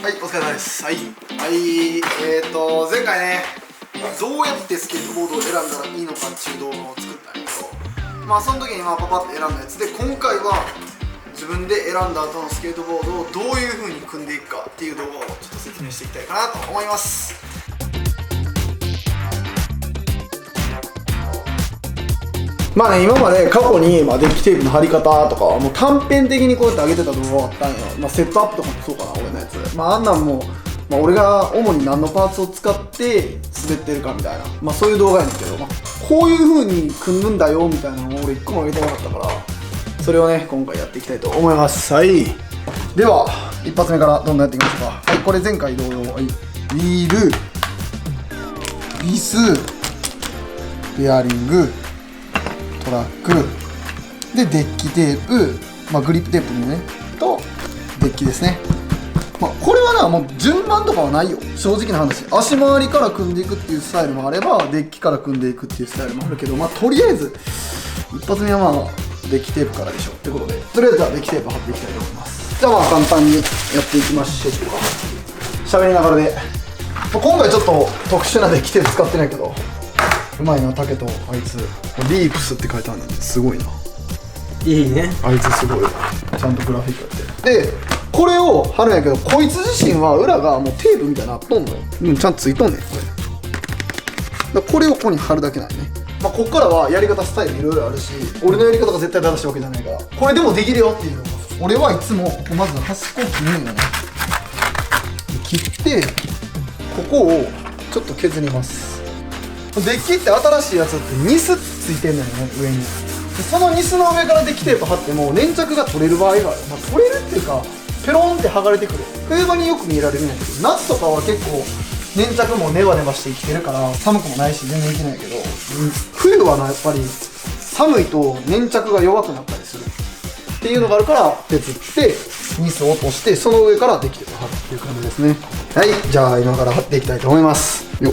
はい、お疲れ様です。はい、前回ね、どうやってスケートボードを選んだらいいのかっていう動画を作ったんやけど、まあその時にパパって選んだやつで、今回は自分で選んだ後のスケートボードをどういう風に組んでいくかっていう動画をちょっと説明していきたいかなと思います。まあね、今まで過去に、デッキテープの貼り方とかはもう短編的にこうやって上げてた動画があったんよ。セットアップとかもそうかな、俺のやつ。あんなんも、俺が主に何のパーツを使って滑ってるかみたいな、そういう動画やねんけど、こういう風に組むんだよみたいなのを俺一個も上げてなかったから、それをね、今回やっていきたいと思います。はい。では、一発目からどんどんやっていきましょうか。はい、これ前回同様、はい、リール、ビス、ベアリング、トラックでデッキテープ、グリップテープのねとデッキですね。これはな、もう順番とかはないよ、正直な話。足回りから組んでいくっていうスタイルもあれば、デッキから組んでいくっていうスタイルもあるけど、とりあえず一発目はデッキテープからでしょってことで、とりあえずはデッキテープ貼っていきたいと思います。じゃあ簡単にやっていきましょうか。喋りながらで、今回ちょっと特殊なデッキテープ使ってないけど、うまいな、竹とあいつ。リープスって書いてあるんだね。すごいな。いいね。あいつすごい。ちゃんとグラフィックやって。で、これを貼るんやけど、こいつ自身は裏がもうテープみたいになっとんのよ。ちゃんとついとんねん、これ。これをここに貼るだけなんやね。こっからはやり方スタイルいろいろあるし、俺のやり方が絶対正しいわけじゃないから、これでもできるよっていうのが、俺はいつもここまず端っこを切るんよね。切って、ここをちょっと削ります。デッキって新しいやつってニスついてんのよね、上に。でそのニスの上からデッキテープ貼っても粘着が取れる場合がある。取れるっていうかペロンって剥がれてくる。冬場によく見られるんやけど、夏とかは結構粘着もネバネバして生きてるから寒くもないし全然いけないけど、冬はな、やっぱり寒いと粘着が弱くなったりするっていうのがあるから、削ってニスを落としてその上からデッキテープ貼るっていう感じですね。はい、じゃあ今から貼っていきたいと思いますよ。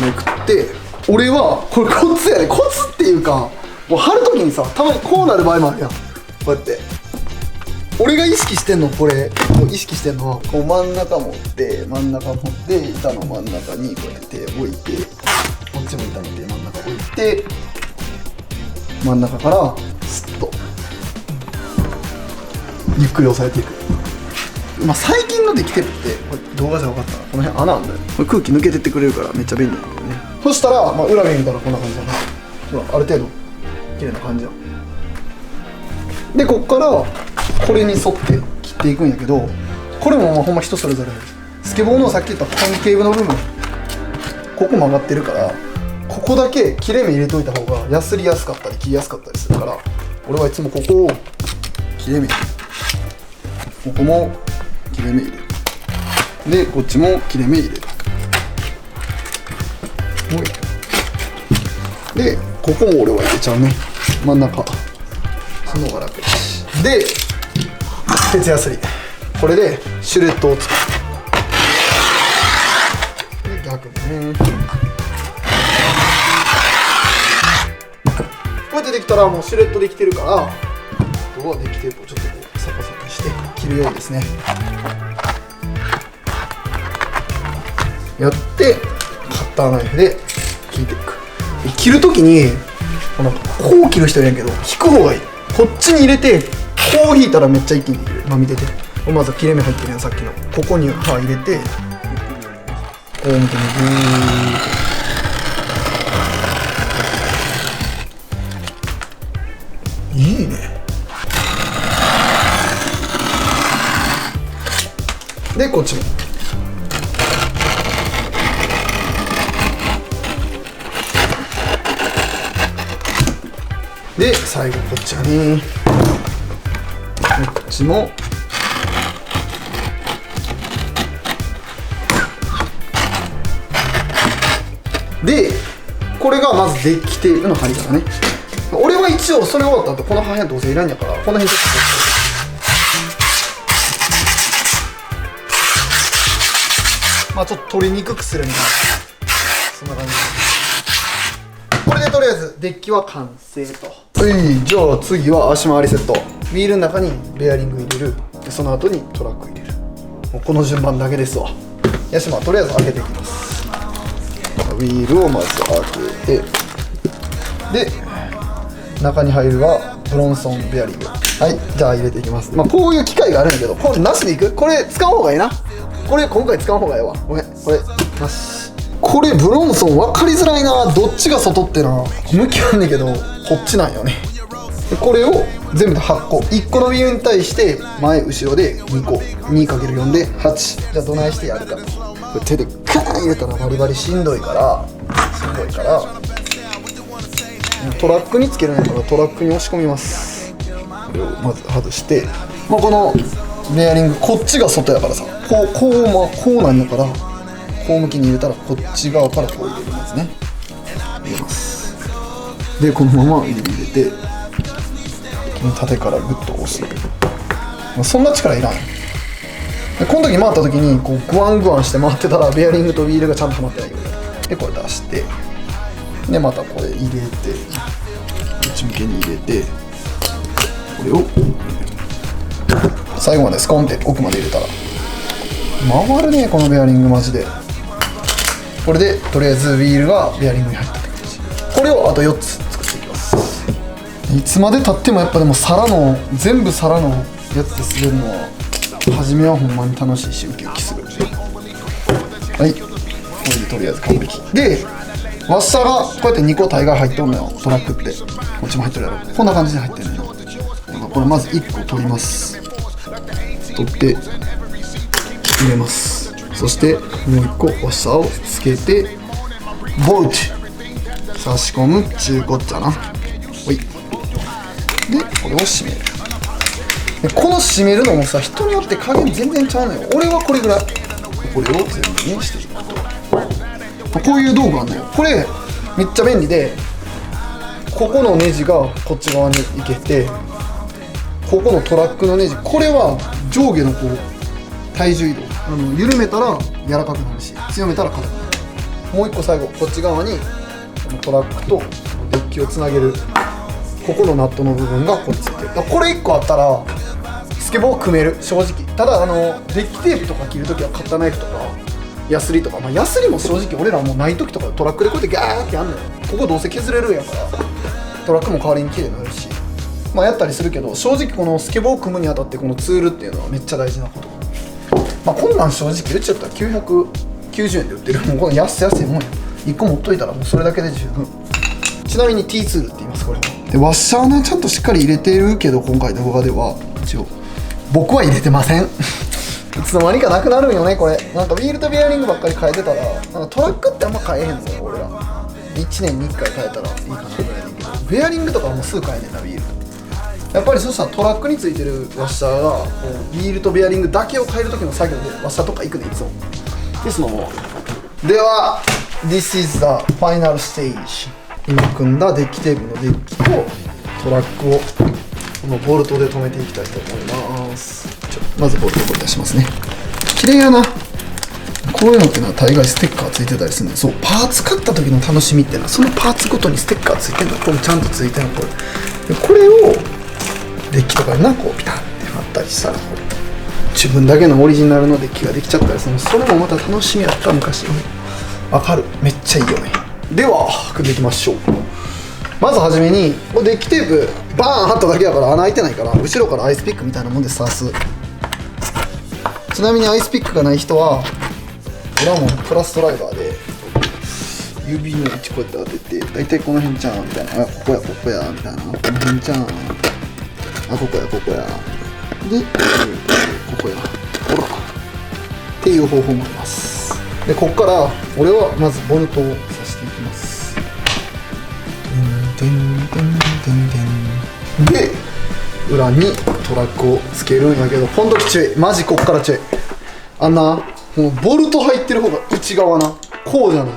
めくって、俺はこれコツやね。コツっていうか、もう貼るときにさ、たまにこうなる場合もあるやん。こうやって俺が意識してんの、これ意識してんのは、こう真ん中持って、板の真ん中にこうやって置いて、こっちも板の真ん中置いて、真ん中からスッとゆっくり押さえていく。最近のデッキテープって、これ動画じゃ分かったらこの辺穴あんだよ。これ空気抜けてってくれるからめっちゃ便利なんだよね。そしたら、裏面見たらこんな感じだな。ある程度綺麗な感じだ。でこっからこれに沿って切っていくんやけど、これもほんま人それぞれ。スケボーのさっき言ったコンケーブの部分、ここ曲がってるから、ここだけ切れ目入れといた方がやすりやすかったり切りやすかったりするから、俺はいつもここを切れ目、ここも切れ目入れる。でこっちも切れ目入れる。でここも俺は入れちゃうね、真ん中。その方が楽だし。で鉄やすり、これでシュレットを作る。で逆にね、こうやってできたらもうシュレットできてるから、あとはデッキテープをちょっとこうサカサカして切るようですね。やってカッターナイフで切っていく。切るときにこう切る人いるんやけど、引く方がいい。こっちに入れてこう引いたらめっちゃ一気に切れる。見てて、まずは切れ目入ってるやん、さっきの。ここに刃入れて、こう見てね、いいね。でこっちもで最後こっちやね。こっちもで、これがまずデッキテープの貼り方ね。俺は一応それ終わった後この破片どうせいらんやから、この辺ちょっとちょっと取りにくくするみたいな、そんな感じで。これでとりあえずデッキは完成と。じゃあ次は足回りセット。ウィールの中にベアリング入れる。でその後にトラック入れる。もうこの順番だけですわ。よし、まあとりあえず開けていきます。ウィールをまず開けて、で中に入るはブロンソンベアリング。はい、じゃあ入れていきます。まあこういう機械があるんだけど、これなしでいく？これ使う方がいいな。これ今回使う方がいいわ。ごめん、これなし。これブロンソン分かりづらいな。どっちが外ってな、向きあんねんけどこっちなんよね。でこれを全部で8個、1個のウィールに対して前後ろで2個、 2×4 で8。じゃあどないしてやるかと。これ手でカーン入れたらバリバリしんどいからトラックにつけるんやからトラックに押し込みます。これをまず外して、まあ、このベアリングこっちが外やからさ、こうなんやから、こう向きに入れたらこっち側からこう入れますね。入れます。でこのまま入れて、この縦からグッと押す。まあ、そんな力いらん。でこの時回った時にこうグワングワンして回ってたらベアリングとウィールがちゃんとはまってないように。でこれ出して、でまたこれ入れて、内向けに入れて、これを最後までスコンって奥まで入れたら回るね、このベアリングマジで。これでとりあえずウィールがベアリングに入ったって感じ。これをあと4つ作っていきます。いつまでたってもやっぱでも全部皿のやつで滑るのは初めはほんまに楽しいしウキウキする。はい、これでとりあえず完璧で、ワッシャーがこうやって2個大概入っとんのよ。トラックってこっちも入ってるやろ。こんな感じで入ってるのよ。これまず1個取ります。取って入れます。そしてもう1個ワッシャーをつけてボルト差し込むっちゅうこっちゃな。ほいでこれを締める。でこの締めるのもさ、人によって加減全然ちゃうのよ。俺はこれぐらい。これを全部にしていくと、こういう道具あんのよ。これめっちゃ便利で、ここのネジがこっち側に行けて、ここのトラックのネジ、これは上下のこう体重移動、緩めたら柔らかくなるし、強めたら硬くなる。もう一個最後こっち側にこのトラックとデッキをつなげるここのナットの部分がこっちついてる。これ1個あったらスケボー組める、正直。ただデッキテープとか切るときはカッターナイフとかヤスリとか、まあ、ヤスリも正直俺らもうないときとかトラックでこうやってガーってやんのよ。ここどうせ削れるんやからトラックも代わりに綺麗になるし、まあやったりするけど、正直このスケボー組むにあたってこのツールっていうのはめっちゃ大事なこと。まあこんなん正直うちだったら990円で売ってる。もうこの安いもんや。1個持っといたらもうそれだけで十分。ちなみに T ツールって言います、これは。でワッシャーね、ちゃんとしっかり入れてるけど、今回動画では一応僕は入れてませんいつの間にかなくなるんよねこれ。なんかウィールとベアリングばっかり変えてたら、なんかトラックってあんま変えへんのよ俺ら。1年に1回変えたらいいかなぐらいだけど、ベアリングとかはもうすぐ変えねんな、ウィール。やっぱりそしたらトラックについてるワッシャーがこうウィールとベアリングだけを変える時の作業でワッシャーとか行くね、いつも。ですのもでは This is the final stage。 今組んだデッキテープのデッキとトラックをこのボルトで留めていきたいと思います。まずボルトを出しますね。綺麗やな。こういうのってのは大概ステッカーついてたりするんで、そうパーツ買った時の楽しみってのはそのパーツごとにステッカーついてるの。これちゃんとついてるの。これをデッキとかになこうピタッて貼ったりしたら自分だけのオリジナルのデッキができちゃったりする。それもまた楽しみやった昔。わかる、めっちゃいいよね。では組んでいきましょう。まずはじめにこれデッキテープバーン貼っただけだから穴開いてないから、後ろからアイスピックみたいなもんで刺す。ちなみにアイスピックがない人は俺はもうプラスドライバーで指の位置こうやって当てて、大体この辺ちゃうみたいな、あここやここやみたいな、この辺ちゃう、あここやここやで、ここやほらっていう方法もあります。でここから俺はまずボルトを刺していきます。で裏にトラックをつけるんやけど、ほんとき注意、マジこっから注意。あんなもうボルト入ってる方が内側な、こうじゃない、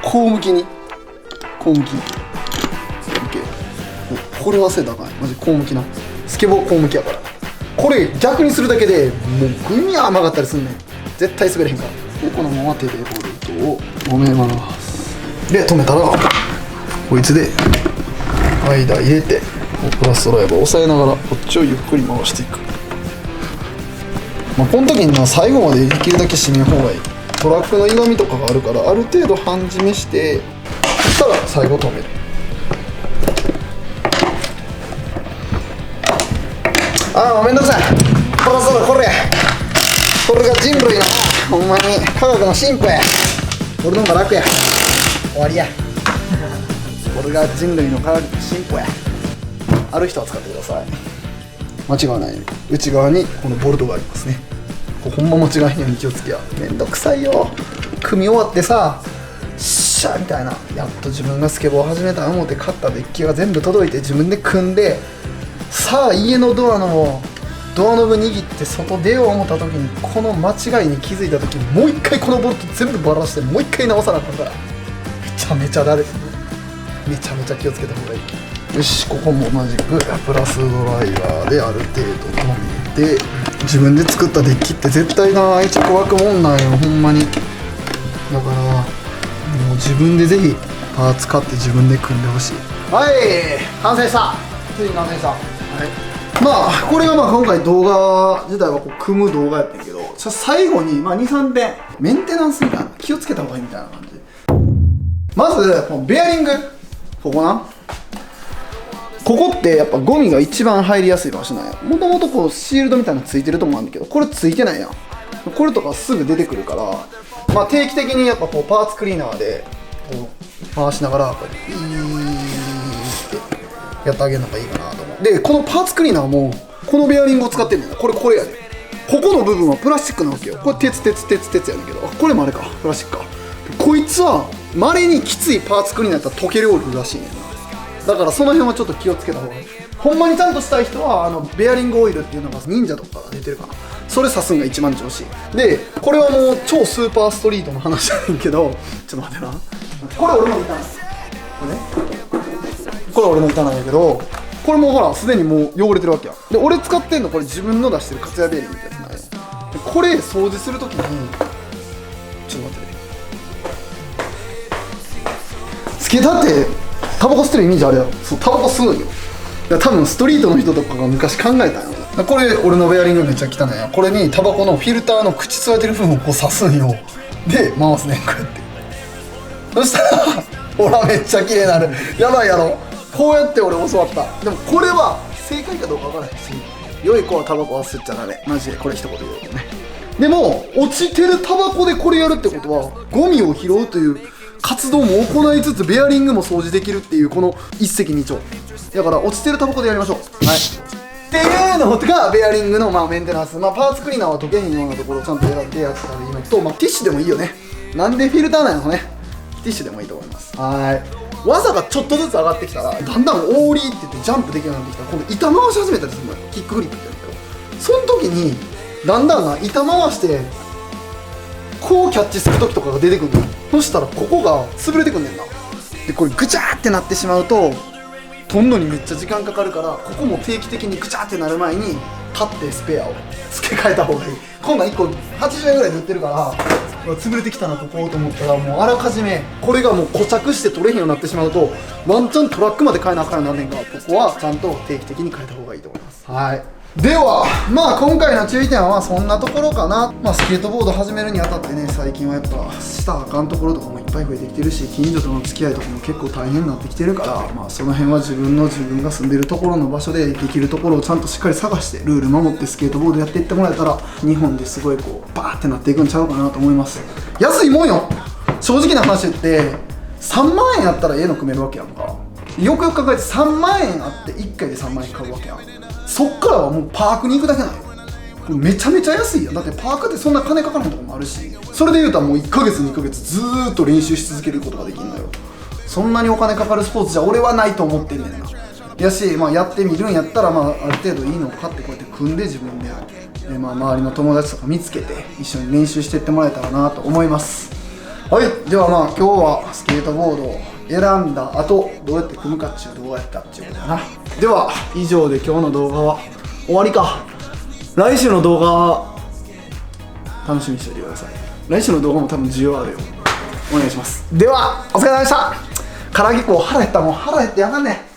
こう向きに、こう向きに OK。 これ忘れたらあかん、マジこう向きな。スケボーこう向きやから、これ逆にするだけでもうグミャー曲がったりすんねん。絶対滑れへんから。でこのまま手でボルトを止めます。で止めたらここいつで間入れてプラスドライバー押さえながらこっちをゆっくり回していく。まあ、この時に最後までできるだけ締めん方がいい。トラックの歪みとかがあるからある程度半締めして、そしたら最後止める。もうめんどくさい。プラスドラこれが人類のほんまに科学の進歩や。俺の方が楽や。終わりや。これが人類の科学の進歩や。ある人は使ってください。間違わないように内側にこのボルトがありますね。ほんま間違えへんように気をつけや。めんどくさいよ。組み終わってさ、シャーみたいな、やっと自分がスケボー始めた思って買ったデッキが全部届いて自分で組んで、さあ家のドアノブ握って外出よう思った時にこの間違いに気づいた時にもう一回このボルト全部バラしてもう一回直さなあかんから、めちゃめちゃだるい。めちゃめちゃ気をつけた方がいい。よし、ここも同じくプラスドライバーである程度止めて、自分で作ったデッキって絶対な愛着湧くもんなんよ、ほんまに。だからもう自分でぜひパーツ買って自分で組んでほしい。はい、完成した。ついに完成した。はい、まあこれが今回動画自体はこう組む動画やったんやけど、最後に2、3点メンテナンスみたいな、気をつけた方がいいみたいな感じで。まずこのベアリング、ここな、ここってやっぱゴミが一番入りやすい場所なんや。もともとこうシールドみたいなのついてるとこもあるんだけど、これついてないやん。これとかすぐ出てくるから、まあ定期的にやっぱこうパーツクリーナーでこう回しながらこうやってピーってやってあげるのがいいかなと思う。でこのパーツクリーナーもこのベアリングを使ってんねんな。これやで。ここの部分はプラスチックなわけよ。これ鉄やねんけど、これもあれか、プラスチックか。こいつは稀にきついパーツクリーナーやったら溶けるらしいねんな。だからその辺はちょっと気をつけた方がいい。ほんまにちゃんとしたい人はベアリングオイルっていうのが忍者とかから出てるかな、それ刺すんが一番調子いい。でこれはもう超スーパーストリートの話じゃないけど、ちょっと待ってな、これ俺の板なんですよ。これ俺の板なんやけど、これもほらすでにもう汚れてるわけや。で俺使ってんのこれ自分の出してるカツヤベアリングってやつなんよ。でこれ掃除するときにちょっと待ってね、つけたってタバコ吸ってるイメージあるやろ。そう、タバコ吸うんよ。多分ストリートの人とかが昔考えたんよ。これ俺のベアリングめっちゃ汚いやん。これにタバコのフィルターの口吸われてる部分をこう刺すんよ。で回すねん、こうやって。そしたらほらめっちゃ綺麗になる。やばいやろ。こうやって俺教わった。でもこれは正解かどうかわからないし、良い子はタバコは吸っちゃダメ。マジでこれ一言言うとね。でも落ちてるタバコでこれやるってことはゴミを拾うという活動も行いつつベアリングも掃除できるっていうこの一石二鳥だから、落ちてるタバコでやりましょう。はい、っていうのがベアリングのメンテナンス。パーツクリーナーは溶けへんようなところをちゃんと選んでやったらいいのと、ティッシュでもいいよね。なんでフィルターなんやろね。ティッシュでもいいと思います。はい、技がちょっとずつ上がってきたらだんだんオーリーって言ってジャンプできるようになってきたら今度板回し始めたりするのよ。キックグリップってやるけど、その時にだんだん板回してこうキャッチする時とかが出てくるのよ。そしたらここが潰れてくんねんな。でこれぐちゃーってなってしまうと取んのにめっちゃ時間かかるから、ここも定期的にぐちゃーってなる前に買ってスペアを付け替えた方がいい。こんなん1個80円ぐらいで売ってるから潰れてきたなここと思ったら、もうあらかじめこれがもう固着して取れへんようになってしまうとワンチャントラックまで買えなあかんようになんねんが、ここはちゃんと定期的に変えた方がいいと思います。はい、では今回の注意点はそんなところかな。スケートボード始めるにあたってね、最近はやっぱしたらあかんところとかもいっぱい増えてきてるし、近所との付き合いとかも結構大変になってきてるから、その辺は自分が住んでるところの場所でできるところをちゃんとしっかり探してルール守ってスケートボードやっていってもらえたら、日本ですごいこうバーってなっていくんちゃうかなと思います。安いもんよ、正直な話言って3万円やったらええの組めるわけやんか。よくよく考えて3万円あって1回で3万円買うわけやん。そっからはもうパークに行くだけなんよ。めちゃめちゃ安いやん。だってパークってそんな金かからないとこもあるし、それで言うたらもう1ヶ月2ヶ月ずーっと練習し続けることができるのよ。そんなにお金かかるスポーツじゃ俺はないと思ってんねんな。やし、やってみるんやったらある程度いいのを買ってこうやって組んで自分で周りの友達とか見つけて一緒に練習していってもらえたらなと思います。はい、では今日はスケートボードを選んだ後どうやって組むかっていう動画やったっていうことだな。では以上で今日の動画は終わりか。来週の動画楽しみにしておいてください。来週の動画も多分需要あるよ。お願いします。ではお疲れ様でした。唐揚げ粉腹減ったもん腹減ってやがんねん。